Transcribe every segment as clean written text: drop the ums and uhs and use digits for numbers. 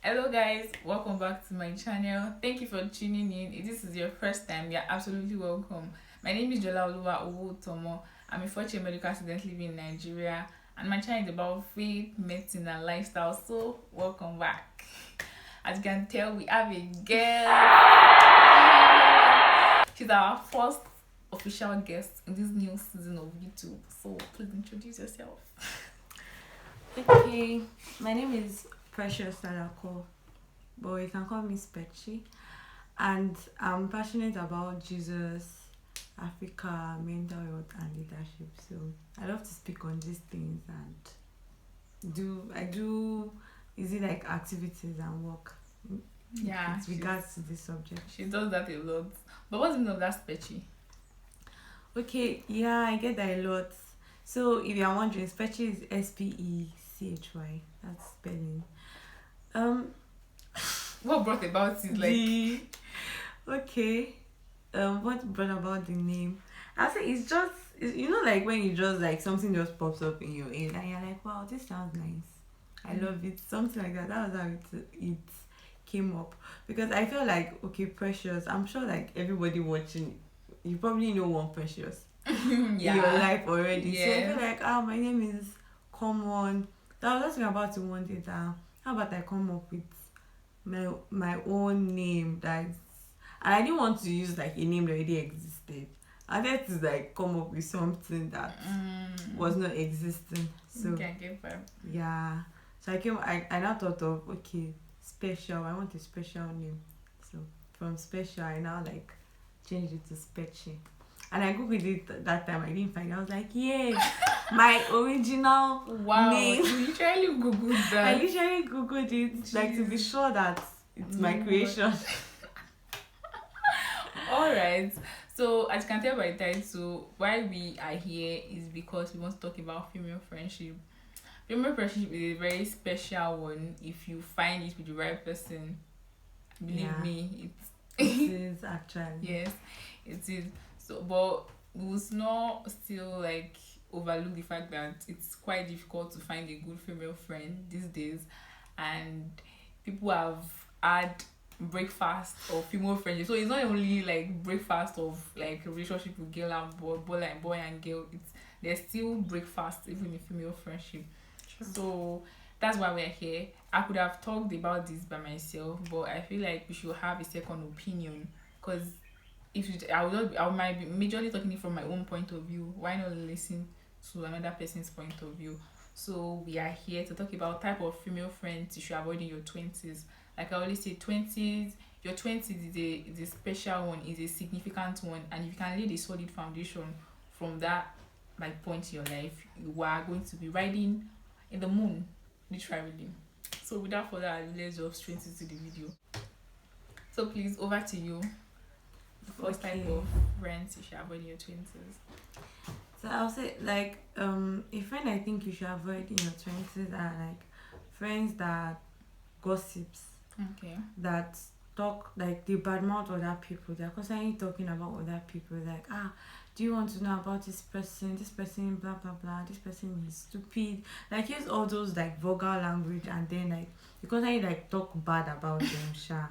Hello guys, welcome back to my channel. Thank you for tuning in. If this is your first time, you're absolutely welcome. My name is Jola Oluwa Tomo. I'm a fourth year medical student living in Nigeria, and my channel is about faith, medicine, and lifestyle. So welcome back. As you can tell, we have a girl. She's our first official guest in this new season of YouTube. So please introduce yourself. Okay, my name is Precious Sadako, but you can call me Spetchy, and I'm passionate about Jesus, Africa, mental health, and leadership. So I love to speak on these things and do easy like activities and work Yeah, with regards to this subject. she does that a lot. But what's the meaning of that spetchy? Okay, yeah, I get that a lot. So if you're wondering, Spetchy is Spechy. That's spelling. Um, What brought about it? Like, the okay. What brought about the name? I say like when you just like something just pops up in your head and you're like, wow, this sounds nice. I love it. Something like that. That was how it came up. Because I feel like okay, Precious. I'm sure like everybody watching, you probably know one Precious in your yeah, life already. So I yeah. feel like my name is common. That was just about to want it. How about I come up with my own name that's and I didn't want to use like a name that already existed. I had to like come up with something that was not existing. So Okay, I get that. yeah. So I now thought of okay, special. I want a special name. So from special I now like changed it to Spetchy. And I googled it that time. I didn't find it. I was like, yeah, my original Wow, name. you literally googled that. I literally googled it like to be Jeez. sure that it's my creation. Alright, so as you can tell by the title, why we are here is because we want to talk about female friendship. Female friendship is a very special one if you find it with the right person. Believe Yeah. me, It is actually. yes, it is. So, but we must not still like overlook the fact that it's quite difficult to find a good female friend these days, and people have had breakfast of female friendship. So it's not only like breakfast of like a relationship with girl and boy like boy and girl. It's there's still breakfast even in female friendship. So that's why we're here. I could have talked about this by myself, but I feel like we should have a second opinion because if you, I might be majorly talking from my own point of view. Why not listen to another person's point of view? So we are here to talk about type of female friends you should avoid in your twenties. Like I always say, your twenties is a special one, is a significant one, and if you can lay a solid foundation from that like point in your life, you are going to be riding in the moon, literally. So without further ado, let's just straight into the video. So please, over to you. The first type Okay. of friends you should avoid in your twenties. So I'll say like a friend I think you should avoid in your twenties are like friends that gossips, Okay. that talk like they badmouth other people. They're constantly talking about other people. Like do you want to know about this person? This person blah blah blah. This person is stupid. Like use all those like vulgar language and then like you constantly like talk bad about them, sha.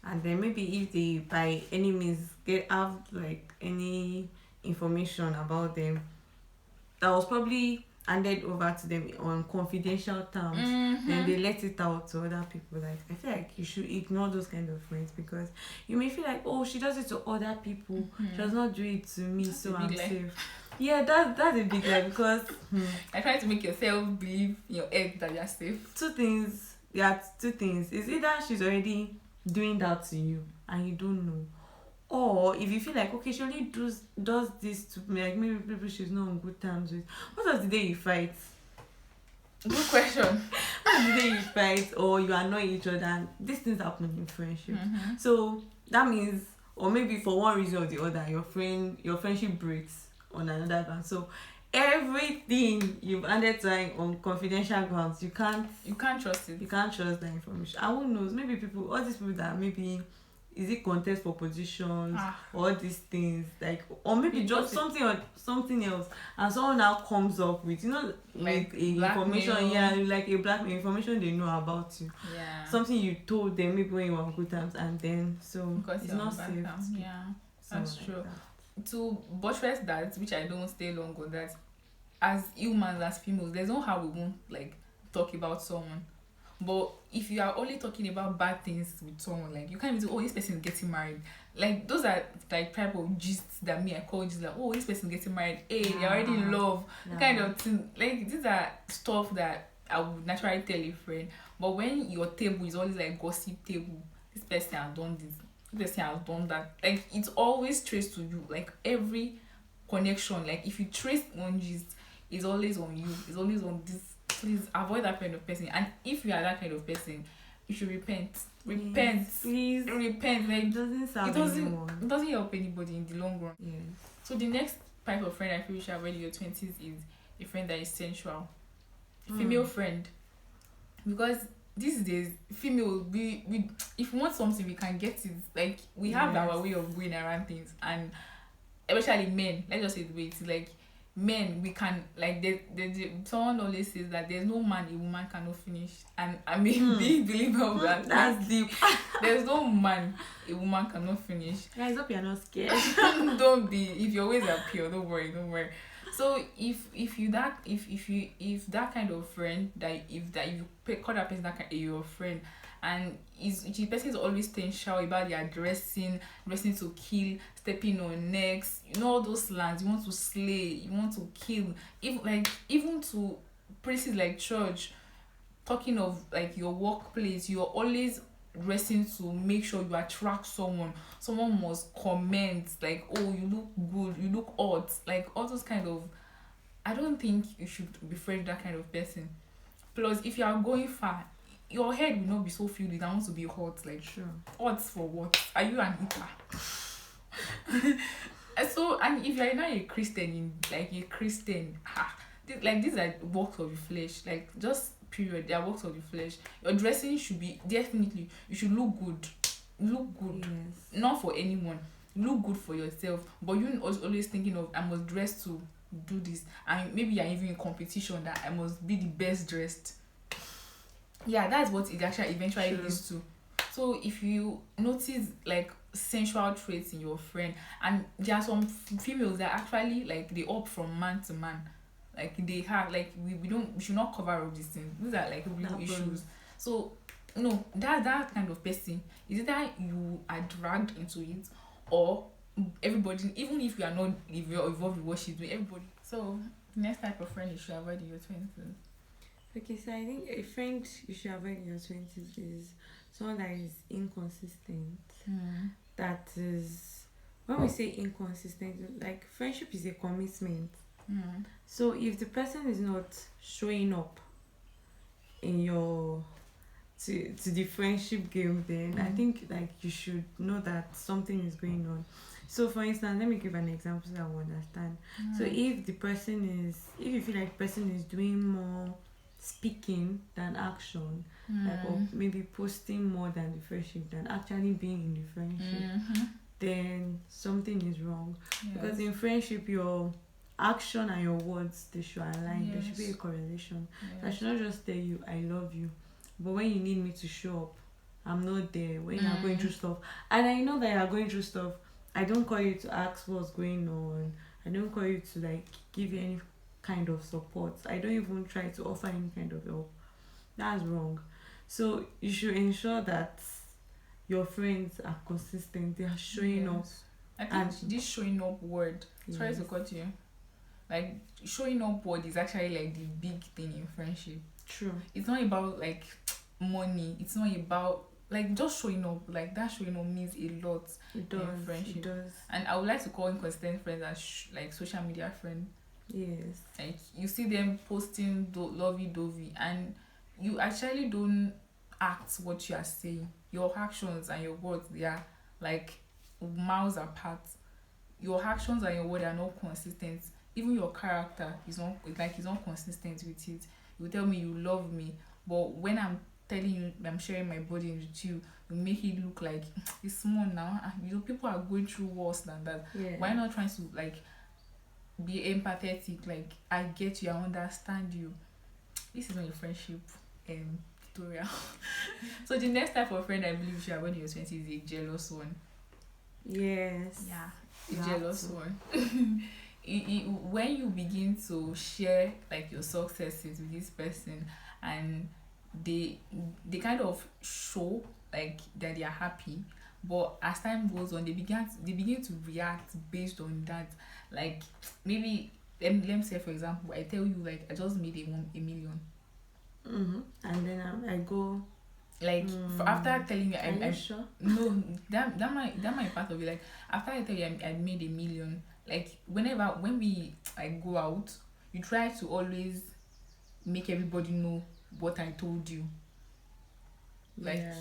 And then maybe if they by any means get have like any information about them that was probably handed over to them on confidential terms, then they let it out to other people. Like I feel like you should ignore those kind of friends because you may feel like oh she does it to other people, she does not do it to me, That's so a I'm big lie. safe. Yeah, that's a big lie because I try to make yourself believe in your head that you're safe. two things. There are two things. It's either she's already doing that to you and you don't know, or if you feel like okay she only does this to me, like maybe people she's not on good terms with. What was the day you fight? Good question. What was the day you fight or you annoy each other? And these things happen in friendship. So that means, or maybe for one reason or the other, your friendship breaks on another ground. So everything you've handed to her on confidential grounds, You can't trust it. you can't trust that information. And who knows? Maybe all these people that maybe is it contest for positions, Ah, all these things, like, or maybe just because something else, and someone now comes up with, like with a information, blackmail. yeah, like a blackmail information they know about you, Yeah. something you told them maybe when you were on good times, and then so Because it's you're not on bad safe to terms. speak Yeah. to someone That's like true. that. To buttress that, which I don't stay long on that, as humans, as females, there's no how we won't like talk about someone. But if you are only talking about bad things with someone, like you can't even say, oh, this person is getting married. Like those are like type of gists that me I call just like, oh, this person is getting married. Hey, they're already in love. Yeah. Kind of thing. Like these are stuff that I would naturally tell a friend. But when your table is always like gossip table, this person has done this person has done that. Like it's always traced to you. Like every connection, like if you trace one gist, it's always on you. It's always on this. Please avoid that kind of person. And if you are that kind of person, you should repent. Repent. Please. Repent. Like It doesn't serve anyone. it doesn't help anybody in the long run. Yes. So the next type of friend I feel you should avoid in your 20s is a friend that is sensual. Female friend. Because these days, female, we if we want something, we can get it. Like we have Yes. our way of going around things, and especially men. Let's just say the way it's like men. We can like someone always says that there's no man a woman cannot finish, and I mean being believer of that. That's deep. There's no man a woman cannot finish. Guys, hope you're not scared. Don't be. If your ways are pure, don't worry. So if that kind of friend call that person your friend, and the person is always sensual about their dressing to kill, stepping on necks, all those slangs, you want to slay, you want to kill, even to places like church, talking of like your workplace, you're always dressing to make sure you attract someone must comment like, oh, you look good, you look hot, like all those kind of, I don't think you should befriend that kind of person. Plus if you are going far, your head will not be so filled with I want to be hot, like Sure. hot for what? Are you an eater? And if you're not a Christian, these are works of the flesh, like just period, they are works of the flesh. Your dressing should be definitely, you should look good. Yes. Not for anyone, look good for yourself, but you always thinking of I must dress to do this, and maybe you're even in competition that I must be the best dressed. Yeah, that's what it actually eventually leads to. So if you notice like sensual traits in your friend, and there are some females that actually like they up from man to man, like they have like we should not cover up these things. These are like real issues. So no, that kind of person is either you are dragged into it, or everybody, even if you are not involved with what she's doing, everybody. So next type of friend you should avoid in your 20s. Okay, so I think a friend you should avoid in your 20s is someone that is inconsistent. That is, when we say inconsistent, like friendship is a commitment. So if the person is not showing up in your to the friendship game, then I think like you should know that something is going on. So for instance, let me give an example so that I will understand. So if you feel like the person is doing more speaking than action, like, or maybe posting more than the friendship than actually being in the friendship, then something is wrong. Yes. Because in friendship, your action and your words, they should align. Yes. There should be a correlation. Yes. I should not just tell you I love you, but when you need me to show up, I'm not there. When you're going through stuff, and I know that you're going through stuff, I don't call you to ask what's going on. I don't call you to like give you any kind of support. I don't even try to offer any kind of help. That's wrong. So you should ensure that your friends are consistent. They are showing up. I think this showing up word, sorry to cut you, like showing up word is actually like the big thing in friendship. True. It's not about like money. It's not about like just showing up. Like that showing up means a lot in friendship. It does. And I would like to call inconsistent friends as like social media friends. Yes. Like you see them posting lovey-dovey, and you actually don't act what you are saying. Your actions and your words, they are like miles apart. Your actions and your words are not consistent. Even your character is not consistent with it. You tell me you love me, but when I'm telling you I'm sharing my body with you, you make it look like it's small now. You know, people are going through worse than that. Yeah. Why not trying to like be empathetic? Like, I get you, I understand you. This is not a friendship tutorial. So the next type of friend I believe you should have when you're 20 is a jealous one. Yes. Yeah, You a have jealous to. one. When you begin to share like your successes with this person, and they kind of show like that they are happy, but as time goes on they begin to react based on that. Like, maybe let me say, for example, I tell you like I just made a million. And then I go. Like, for after telling me Are you I sure? no, that might part of it. Like, after I tell you I made a million, like when we like go out, you try to always make everybody know what I told you. Like, Yeah.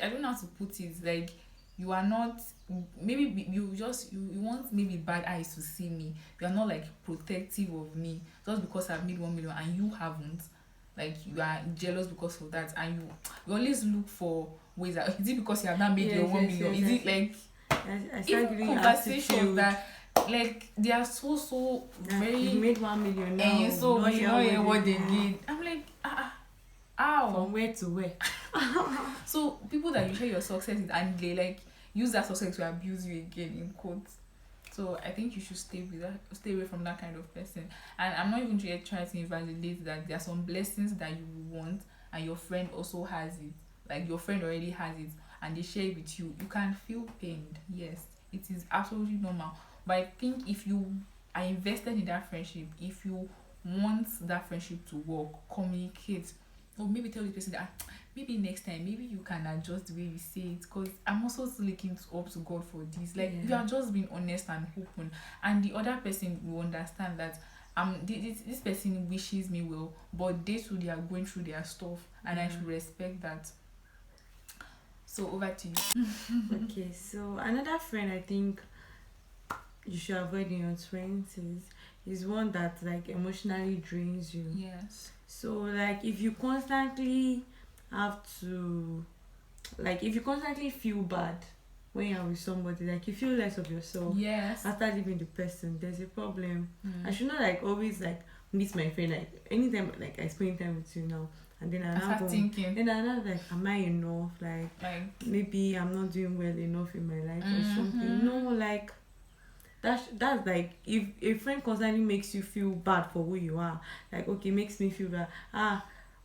I don't know how to put it. Like, you are not, maybe you want maybe bad eyes to see me. You are not like protective of me just because I've made 1 million and you haven't. Like, you are jealous because of that, and you always look for ways that, is it because you have not made your 1 million? Is it like I start even giving you conversations attitude. that like they are so Like, very, you made 1 million now. and so not we hear know hear what they did. did. I'm like, how? From where to where? So people that you share your success with, and they like use that success to abuse you again, in quotes. So I think you should stay away from that kind of person. And I'm not even trying to invalidate that there are some blessings that you want and your friend also has it. Like, your friend already has it and they share it with you. You can feel pained. Yes, it is absolutely normal. But I think if you are invested in that friendship, if you want that friendship to work, communicate, or maybe tell the person that maybe next time maybe you can adjust the way you say it, because I'm also still looking up to God for this. Like, you are just being honest and open, and the other person will understand that this person wishes me well, but they too, they are going through their stuff, and I should respect that. So over to you. Okay, so another friend I think you should avoid in your 20s is one that like emotionally drains you. Yes. So like if you constantly have to, like if you constantly feel bad when you're with somebody, like you feel less of yourself Yes. after leaving the person, there's a problem. I Mm. should not like always like miss my friend, like anytime like I spend time with you now, and then I start thinking then I'm not like, am I enough? Like like, maybe I'm not doing well enough in my life or Mhm. something. No, like that's like if a friend constantly makes you feel bad for who you are, like okay, makes me feel that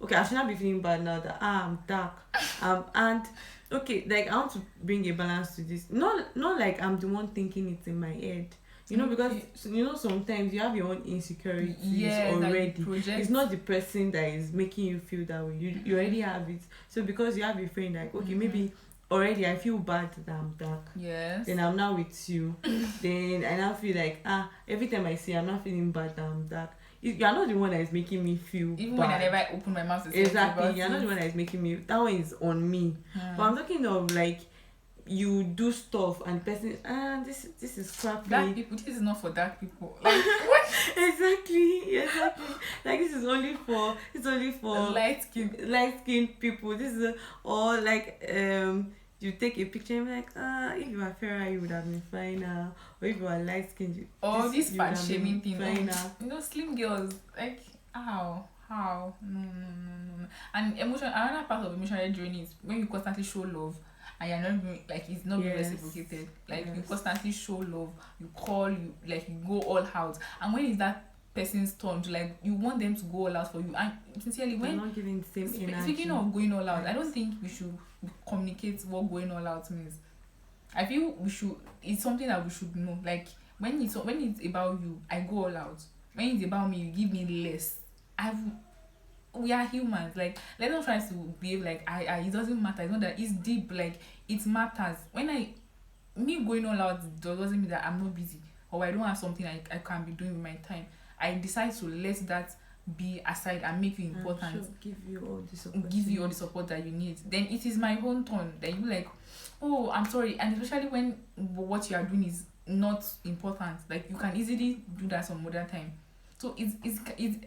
okay, I should not be feeling bad now that I'm dark, and okay, like I want to bring a balance to this. Not like I'm the one thinking it in my head, because Okay. sometimes you have your own insecurities Yes, like already. project. It's not the person that is making you feel that way. You already have it. So because you have a friend, like okay, maybe already I feel bad that I'm dark, Yes. then I'm now with you. Then I now feel like every time I see I'm not feeling bad that I'm dark. You're not the one that is making me feel Even bad. when I never open my mouth to say Exactly, about you're not the one that is making me, that one is on me. But I'm talking of like you do stuff and person this is crappy. Dark people, this is not for dark people. Like, what? exactly like this is only for Light skin. light skinned people. This is or like you take a picture and be like if you were fairer you would have been finer, or if you were light skinned Or this you fat would have been shaming thing. finer. Slim girls, like, how? No. And another part of emotional journey is when you constantly show love and you're not being, like, it's not being Yes. reciprocated. Like, you Yes. constantly show love, you call, you like, you go all out. And when is that person's turn to, like, you want them to go all out for you? And sincerely, You're when not giving the same energy. speaking of going all out, I Right. don't think we should communicate what going all out means. I feel we should. It's something that we should know. Like, when it's about you, I go all out. When it's about me, you give me less. We are humans. Like, let's not try to behave like I. It doesn't matter. It's not that it's deep. Like, it matters. When me going all out doesn't mean that I'm not busy or I don't have something I can be doing with my time. I decide to let that be aside and make you important. Sure, give you all the support. Give you all the support that you need. Then it is my own turn. Then you like, oh, I'm sorry. And especially when what you are doing is not important. Like, you can easily do that some other time. So it's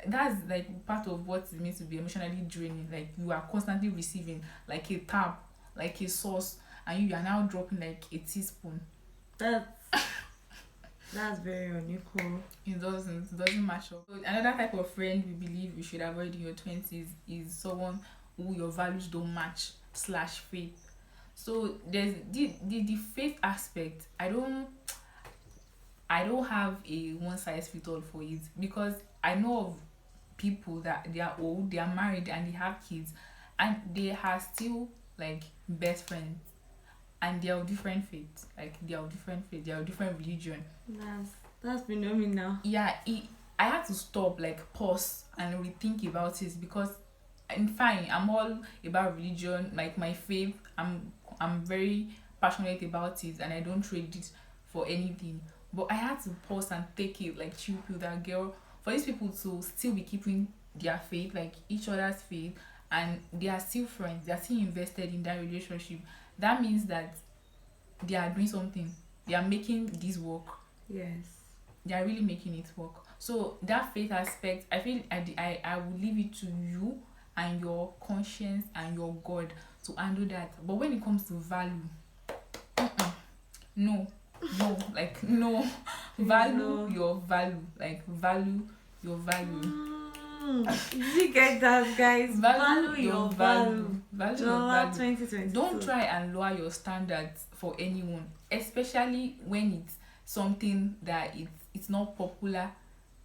that's like part of what it means to be emotionally draining. Like you are constantly receiving like a tap, like a sauce, and you are now dropping like a teaspoon. That's that's very unequal. It doesn't match up. So another type of friend we believe you should avoid in your twenties is someone who your values don't match slash faith. So there's the faith aspect. I don't have a one size fit all for it, because I know of people that they are old, they are married, and they have kids, and they are still like best friends, and they are of different faiths. Like they are of different faith, they are of different religion. That's phenomenal. Yeah, I had to stop, like pause and rethink about it, because I'm fine. I'm all about religion, like my faith. I'm very passionate about it, and I don't trade it for anything. But I had to pause and take it like chill pill that girl. For these people to still be keeping their faith, like each other's faith, and they are still friends, they are still invested in that relationship. That means that they are doing something. They are making this work. Yes. They are really making it work. So that faith aspect, I feel I will leave it to you and your conscience and your God to handle that. But when it comes to value, no, no, like no. Value No. your value, like value your value. Did you get that, guys? Value your value. Value your Dollar value. 2022. Don't try and lower your standards for anyone, especially when it's something that it's not popular,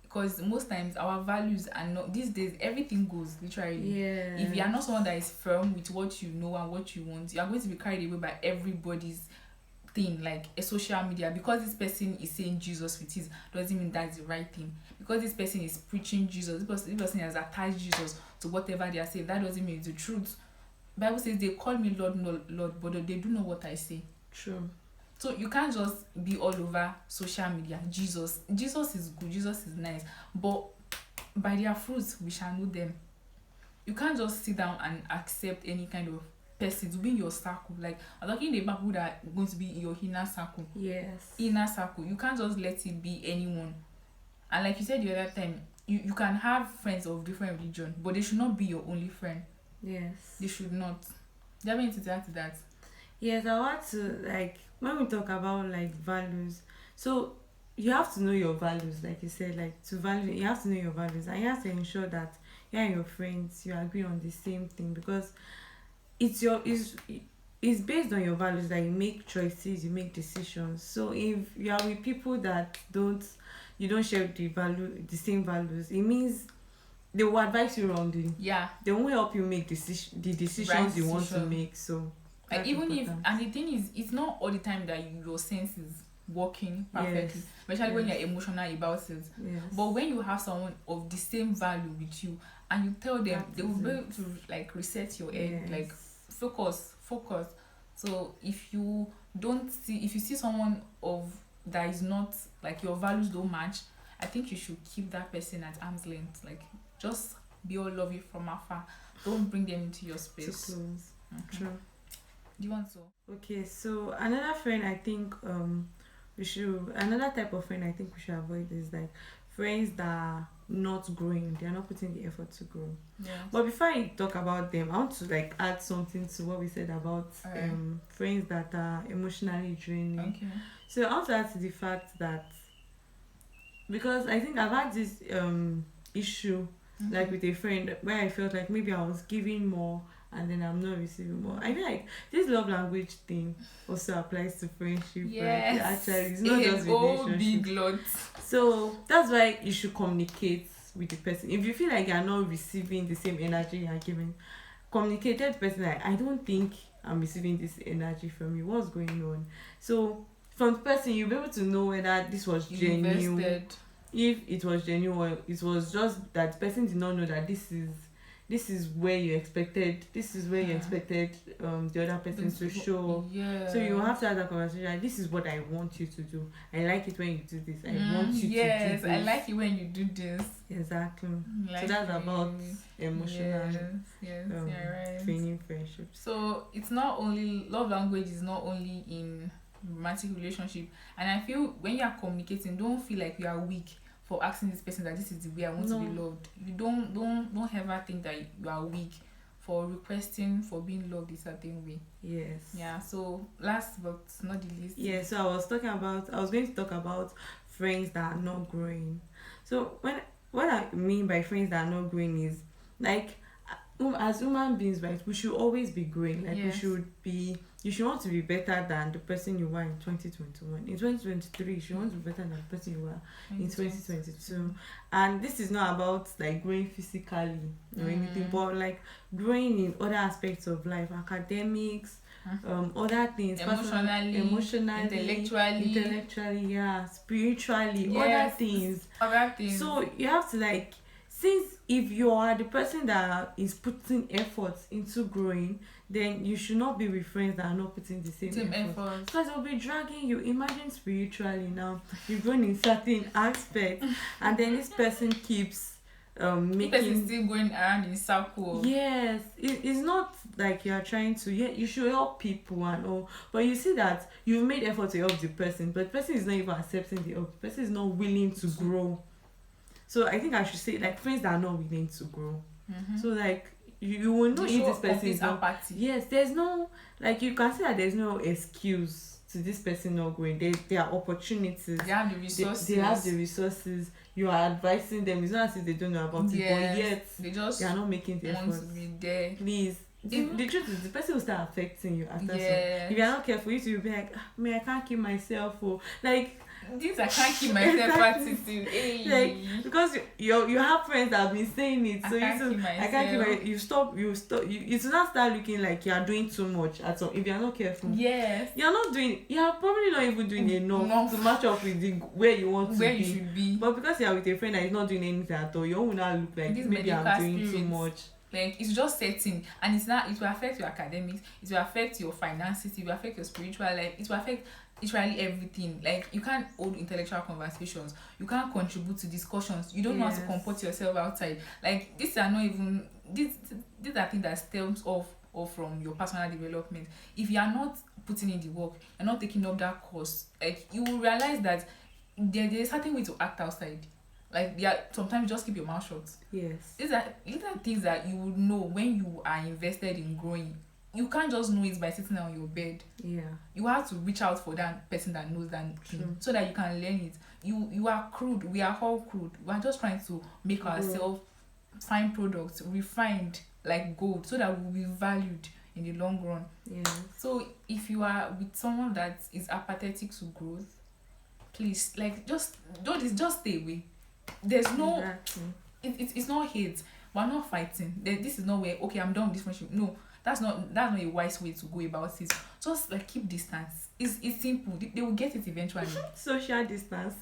because most times our values are not, these days everything goes literally. Yeah. If you are not someone that is firm with what you know and what you want, you are going to be carried away by everybody's thing, like a social media. Because this person is saying Jesus with his, doesn't mean that's the right thing. Because this person is preaching Jesus, this person has attached Jesus to whatever they are saying, that doesn't mean it's the truth. Bible says they call me Lord, no, Lord, but they do know what I say. True. So you can't just be all over social media. Jesus is good, Jesus is nice, but by their fruits we shall know them. You can't just sit down and accept any kind of person to be in your circle. Like I'm talking about people that are going to be in your inner circle. Yes. Inner circle. You can't just let it be anyone. And like you said the other time, you can have friends of different religion, but they should not be your only friend. Yes. They should not. Do you have anything to add to that? Yes, I want to, like, when we talk about like values, so you have to know your values, like you said, like to value, you have to know your values, and you have to ensure that you and your friends you agree on the same thing, because it's based on your values that you make choices, you make decisions. So if you are with people that you don't share the same values, it means they will advise you wrongly. Yeah. They won't help you make the decisions Right you want to decision. make. So Like that's even important. if, and the thing is, it's not all the time that your sense is working perfectly, Yes. especially when Yes. you're emotional about it. Yes. But when you have someone of the same value with you and you tell them, That they will is be it. able to like reset your head, Yes. like focus. So if you see someone of that is not like your values don't match, I think you should keep that person at arm's length. Like just be all lovey from afar. Don't bring them into your Too space. close. Mhm. True. Do you want to? Okay, so another friend I think another type of friend I think we should avoid is like friends that are not growing, they are not putting the effort to grow. Yeah. But before I talk about them, I want to like add something to what we said about Alright. friends that are emotionally draining. Okay. So I want to add to the fact that, because I think I've had this issue like with a friend where I felt like maybe I was giving more and then I'm not receiving more. I feel like this love language thing also applies to friendship. Yes. Right? Actually, it's not just Oh, relationship. big lot. So that's why you should communicate with the person. If you feel like you're not receiving the same energy you're giving, communicate to the person like, I don't think I'm receiving this energy from you. What's going on? So from the person, you'll be able to know whether this was genuine. Invested. If it was genuine, or it was just that the person did not know that this is where you expected the other person to show. Yeah. So you have to have that conversation like, this is what I want you to do. I like it when you do this. I want you to do yes, this. I like it when you do this. Exactly. Like So that's it. about emotional Yes, you're right. training friendships. So it's not only love language is not only in romantic relationship, and I feel when you are communicating, don't feel like you are weak for asking this person that this is the way I want to be loved. You don't ever think that you are weak for requesting for being loved a certain way. Yes. Yeah. So last but not the least. Yeah. So I was going to talk about friends that are not growing. So what I mean by friends that are not growing is like as human beings, right? We should always be growing. Like Yes. you should want to be better than the person you were in 2021. In 2023, you should want to be better than the person you were in 2022. And this is not about like growing physically or anything, but like growing in other aspects of life, academics, other things, Emotionally, intellectually, yeah, spiritually, Yes. other things. So you have to like, since if you are the person that is putting effort into growing, then you should not be with friends that are not putting the same effort. Because they'll be dragging you. Imagine spiritually now, you've grown in certain aspects, and then this person keeps making. This person still going around in circles. Yes, it's not like you are trying to. Yeah, you should help people and all, but you see that you've made effort to help the person, but the person is not even accepting the help. The person is not willing to grow. So I think I should say like friends that are not willing to grow. So like you will know if this person is not. Yes, there's no, like you can see that there's no excuse to this person not growing. There are opportunities. They have the resources. They have the resources. You are advising them. It's not as if they don't know about it, but yet they are not making the effort. Want to be there. Please. The truth is, the person will start affecting you after some. If you are not careful, you will be like, I can't keep myself. Or like. This I can't keep myself attitude. Hey. Like because you have friends that have been saying it, so I can't keep my. You do not start looking like you are doing too much at all. If you are not careful, yes, you are probably not even doing enough to match up with where you want to be. You should be. But because you are with a friend that is not doing anything at all, you will not look like maybe I'm doing too much. Like it's just setting, and it will affect your academics, it will affect your finances, it will affect your spiritual life, it will affect literally everything. Like you can't hold intellectual conversations, you can't contribute to discussions, you don't know how to comport yourself outside. Like these are not even these are things that stems off or from your personal development. If you are not putting in the work, you're not taking up that course, like you will realize that there's a certain way to act outside. Like sometimes just keep your mouth shut. Yes. These are things that you would know when you are invested in growing. You can't just know it by sitting on your bed. Yeah. You have to reach out for that person that knows that thing so that you can learn it. You are crude. We are all crude. We are just trying to make ourselves fine products, refined like gold, so that we'll be valued in the long run. Yeah. So if you are with someone that is apathetic to growth, please just stay away. There's no it's not hate. We're not fighting. This is not where I'm done with this friendship. No, that's not a wise way to go about it. Just like keep distance. It's simple. They will get it eventually. Social distance.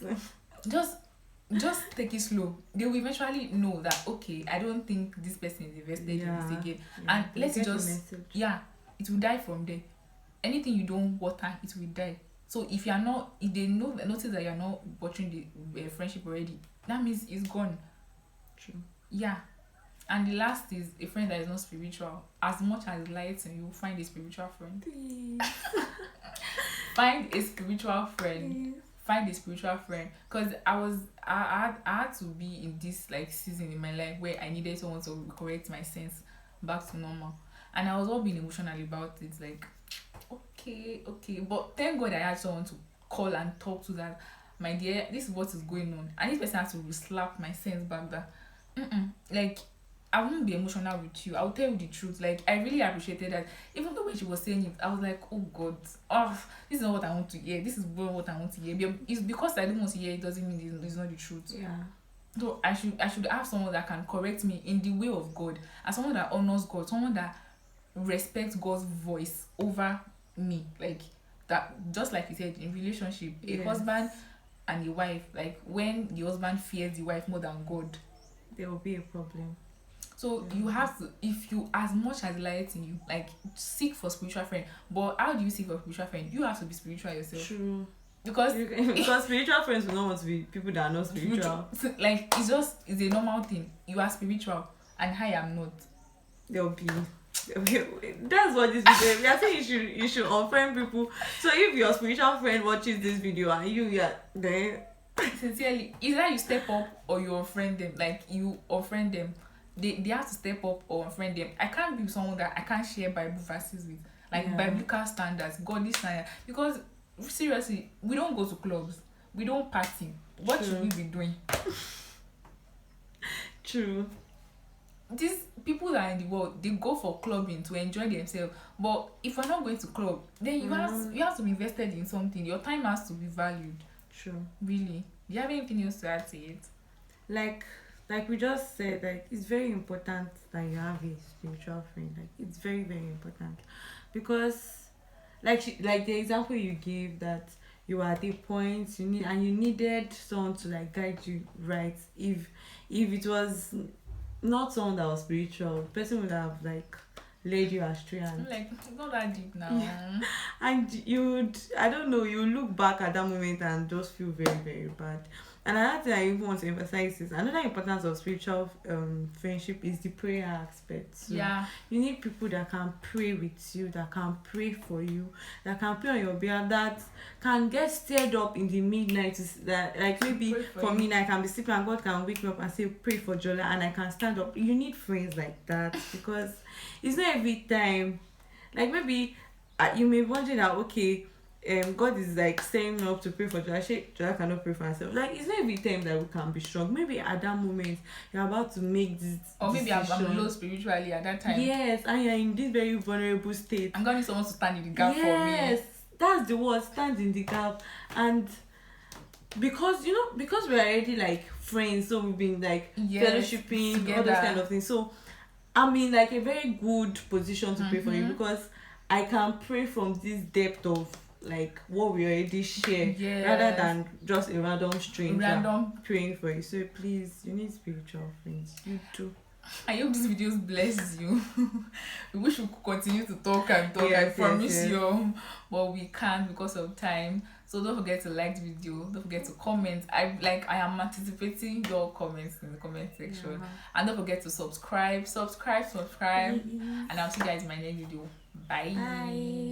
Just take it slow. They will eventually know that I don't think this person is invested in this again. And let's just it will die from there. Anything you don't water, it will die. So if they notice that you're not watching the friendship already, that means it's gone. True. Yeah. And the last is a friend that is not spiritual. As much as lighting, you find a spiritual friend. Please. Find a spiritual friend. Please. Find a spiritual friend. Because I had to be in this like season in my life where I needed someone to correct my sense back to normal. And I was all being emotional about it. Like, okay. But thank God I had someone to call and talk to that. My dear, this is what is going on. And this person has to slap my sense back that like I won't be emotional with you. I'll tell you the truth. Like I really appreciated that. Even though when she was saying it, I was like, oh God, this is not what I want to hear. This is what I want to hear. It's because I don't want to hear it doesn't mean it's not the truth. Yeah. So I should have someone that can correct me in the way of God, and someone that honors God, someone that respects God's voice over me. Like that, just like you said, in relationship, a husband and a wife, like when the husband fears the wife more than God, there will be a problem. So you have to, if you, as much as light in you, like seek for spiritual friend. But how do you seek for spiritual friend? You have to be spiritual yourself. True. Because spiritual friends will not want to be people that are not spiritual. Like it's a normal thing. You are spiritual and I am not. There'll be that's what this video. We are saying you should unfriend people. So if your spiritual friend watches this video and then Sincerely, either you step up or you unfriend them. Like you unfriend them. They have to step up or unfriend them. I can't be someone that I can't share Bible verses with. Like Yeah. biblical standards, godly standards. Because seriously, we don't go to clubs. We don't party. What should we True. be doing? True. These people that are in the world, they go for clubbing to enjoy themselves. But if you're not going to club, then you have to be invested in something. Your time has to be valued. True. Really. Do you have anything else to add to it? Like like we just said, like it's very important that you have a spiritual friend. Like it's very, very important. Because like the example you gave, that you were at a point you needed someone to like guide you right. If it was not someone that was spiritual, the person would have like led you astray, I'm and like, it's not that deep now. yeah, and you'd, I don't know, you look back at that moment and just feel very, very bad. And another thing I even want to emphasize is another importance of spiritual friendship is the prayer aspect. So Yeah. you need people that can pray with you, that can pray for you, that can pray on your behalf, that can get stirred up in the midnight. That like maybe Pray for for you. me, I can be sleeping and God can wake me up and say pray for Jola, and I can stand up. You need friends like that, because it's not every time. Like maybe you may wonder that, okay, God is like saying up to pray for Jola. Jola cannot pray for herself. Like it's not every time that we can be strong. Maybe at that moment you're about to make this Or maybe I'm decision. low spiritually at that time. Yes, and you're in this very vulnerable state. I'm gonna need someone to stand in the gap for me. Yes, that's the word, stand in the gap. And because because we're already like friends, so we've been like Yes, fellowshipping, all together. those kind of things. So I'm in like a very good position to pray for you, because I can pray from this depth of like what we already share, Yes. rather than just a random stranger Random. praying for you. So please, you need spiritual friends. You do. I hope this video blesses you. We wish we could continue to talk and talk. Yes, I promise yes. you, but we can't because of time. So don't forget to like the video. Don't forget to comment. I am anticipating your comments in the comment section. Yeah. And don't forget to subscribe. And I'll see you guys in my next video. Bye. Bye.